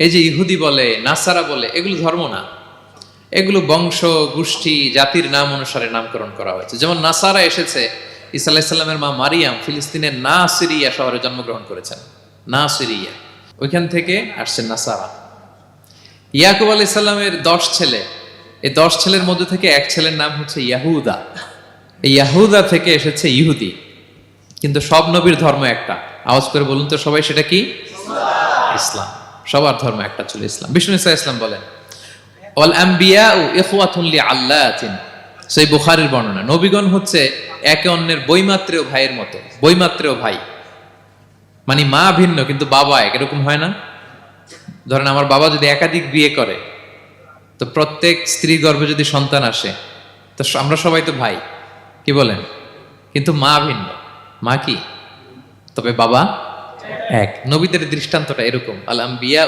এই যে ইহুদি বলে, নাসারা বলে, এগুলো ধর্ম না, এগুলো বংশ গোষ্ঠী জাতির নাম অনুসারে নামকরণ করা হয়েছে। যেমন নাসারা এসেছে, ঈসা আলাইহিস সালামের মা মারিয়াম ফিলিস্তিনের নাসিরিয়া শহরে জন্মগ্রহণ করেছেন। নাসিরিয়া, ওইখান থেকে আসছে নাসারা। ইয়াকুব আলাইহিস সালামের 10 ছেলে, এই 10 ছেলের মধ্যে থেকে এক ছেলের নাম হচ্ছে ইয়াহুদা। এই ইয়াহুদা থেকে এসেছে ইহুদি। কিন্তু সব নবীর ধর্ম একটা। আওয়াজ করে বলুন তো সবাই, সেটা কি? ইসলাম। সবার ধর্ম একটা ছিল ইসলাম। বিষ্ণু ইসা ইসলাম বলেন, ওয়াল আম্বিয়াউ ইখওয়াতুন লিআল্লাতিন। সেই বুখারীর বর্ণনা, নবীগণ হচ্ছে একে অন্যের বৈমাত্রেয় ভাইয়ের মতো। বৈমাত্রেয় ভাই মানে মা ভিন্ন কিন্তু বাবা এক, এরকম হয় না? ধরেন আমার বাবা যদি একাধিক বিয়ে করে, তো প্রত্যেক স্ত্রী গর্ভে যদি সন্তান আসে, তো আমরা সবাই তো ভাই, কি বলেন? কিন্তু মা ভিন্ন। মা কি? তবে বাবা এক। নবীদের দৃষ্টান্তটা এরকম, আল আম্বিয়া